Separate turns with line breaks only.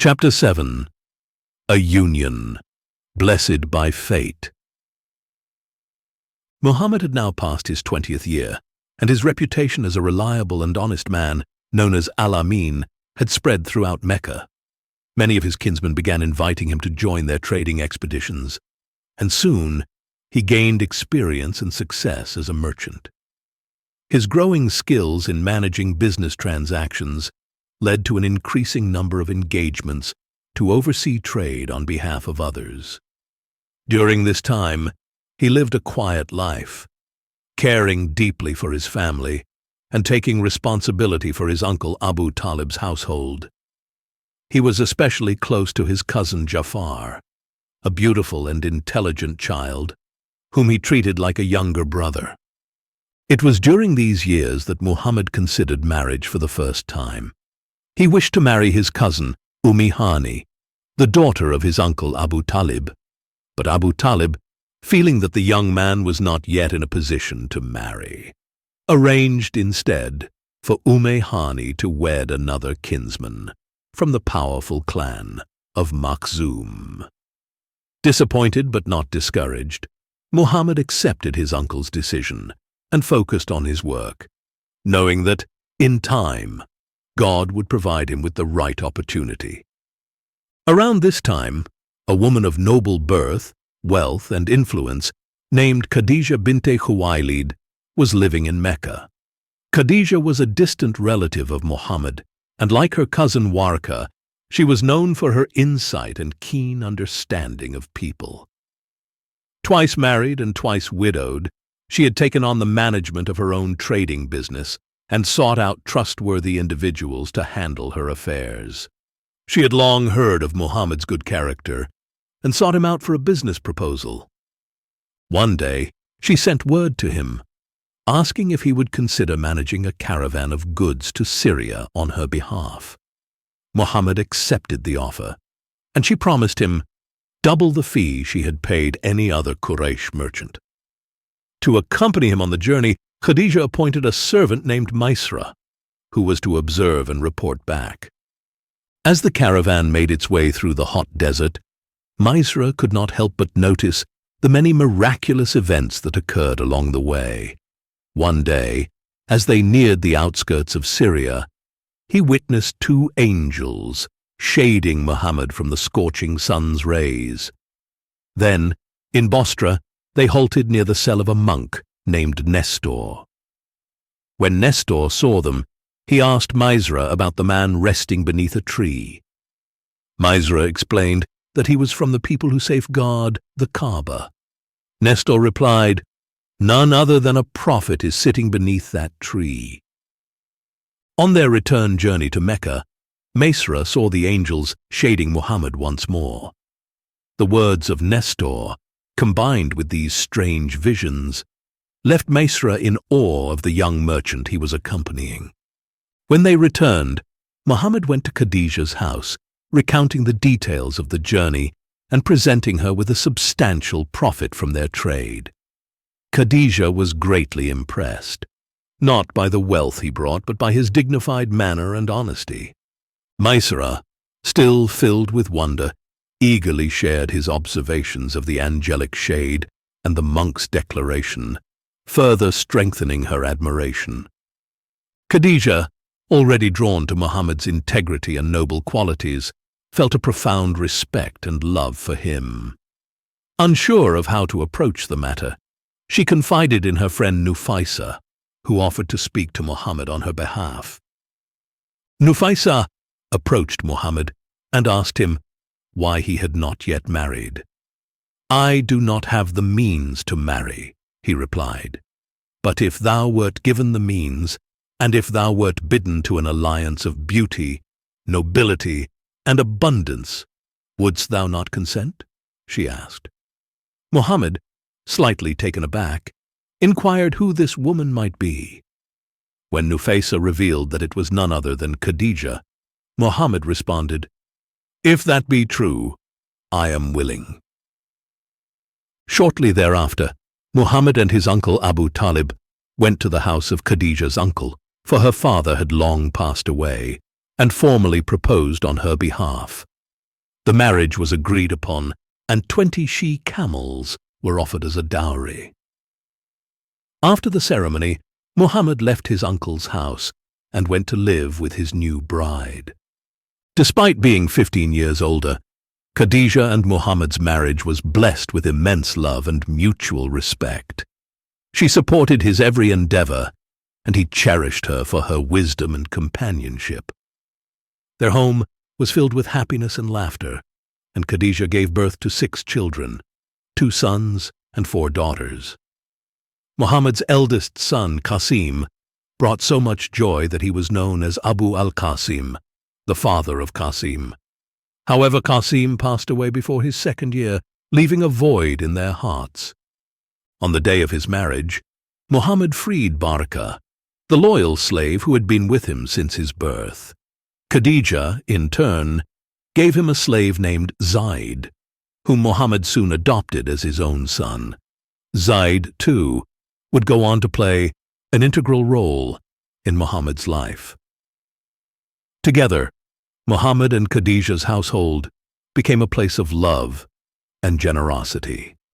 Chapter 7. A Union, Blessed by Fate. Muhammad had now passed his 20th year, and his reputation as a reliable and honest man, known as Al-Amin, had spread throughout Mecca. Many of his kinsmen began inviting him to join their trading expeditions, and soon he gained experience and success as a merchant. His growing skills in managing business transactions led to an increasing number of engagements to oversee trade on behalf of others. During this time, he lived a quiet life, caring deeply for his family and taking responsibility for his uncle Abu Talib's household. He was especially close to his cousin Jafar, a beautiful and intelligent child, whom he treated like a younger brother. It was during these years that Muhammad considered marriage for the first time. He wished to marry his cousin, Hani, the daughter of his uncle Abu Talib. But Abu Talib, feeling that the young man was not yet in a position to marry, arranged instead for Hani to wed another kinsman from the powerful clan of Makhzum. Disappointed but not discouraged, Muhammad accepted his uncle's decision and focused on his work, knowing that, in time, God would provide him with the right opportunity. Around this time, a woman of noble birth, wealth, and influence, named Khadijah binte Khuwailid, was living in Mecca. Khadijah was a distant relative of Muhammad, and like her cousin Warqa, she was known for her insight and keen understanding of people. Twice married and twice widowed, she had taken on the management of her own trading business and sought out trustworthy individuals to handle her affairs. She had long heard of Muhammad's good character and sought him out for a business proposal. One day, she sent word to him, asking if he would consider managing a caravan of goods to Syria on her behalf. Muhammad accepted the offer, and she promised him double the fee she had paid any other Quraysh merchant. To accompany him on the journey, Khadijah appointed a servant named Maisra, who was to observe and report back. As the caravan made its way through the hot desert, Maisra could not help but notice the many miraculous events that occurred along the way. One day, as they neared the outskirts of Syria, he witnessed two angels shading Muhammad from the scorching sun's rays. Then, in Bostra, they halted near the cell of a monk named Nestor. When Nestor saw them, he asked Maisra about the man resting beneath a tree. Maisra explained that he was from the people who safeguard the Kaaba. Nestor replied, "None other than a prophet is sitting beneath that tree." On their return journey to Mecca, Maisra saw the angels shading Muhammad once more. The words of Nestor, combined with these strange visions, left Maisra in awe of the young merchant he was accompanying. When they returned, Muhammad went to Khadijah's house, recounting the details of the journey and presenting her with a substantial profit from their trade. Khadijah was greatly impressed, not by the wealth he brought, but by his dignified manner and honesty. Maisra, still filled with wonder, eagerly shared his observations of the angelic shade and the monk's declaration, further strengthening her admiration. Khadijah, already drawn to Muhammad's integrity and noble qualities, felt a profound respect and love for him. Unsure of how to approach the matter, she confided in her friend Nufaisa, who offered to speak to Muhammad on her behalf. Nufaisa approached Muhammad and asked him why he had not yet married. "I do not have the means to marry," he replied. "But if thou wert given the means, and if thou wert bidden to an alliance of beauty, nobility, and abundance, wouldst thou not consent?" she asked. Muhammad, slightly taken aback, inquired who this woman might be. When Nufaisa revealed that it was none other than Khadijah, Muhammad responded, "If that be true, I am willing." Shortly thereafter, Muhammad and his uncle Abu Talib went to the house of Khadijah's uncle, for her father had long passed away, and formally proposed on her behalf. The marriage was agreed upon, and 20 she-camels were offered as a dowry. After the ceremony, Muhammad left his uncle's house and went to live with his new bride. Despite being 15 years older, Khadijah and Muhammad's marriage was blessed with immense love and mutual respect. She supported his every endeavor, and he cherished her for her wisdom and companionship. Their home was filled with happiness and laughter, and Khadijah gave birth to 6 children, 2 sons and 4 daughters. Muhammad's eldest son, Qasim, brought so much joy that he was known as Abu al-Qasim, the father of Qasim. However, Qasim passed away before his 2nd year, leaving a void in their hearts. On the day of his marriage, Muhammad freed Baraka, the loyal slave who had been with him since his birth. Khadijah, in turn, gave him a slave named Zaid, whom Muhammad soon adopted as his own son. Zaid, too, would go on to play an integral role in Muhammad's life. Together, Muhammad and Khadijah's household became a place of love and generosity.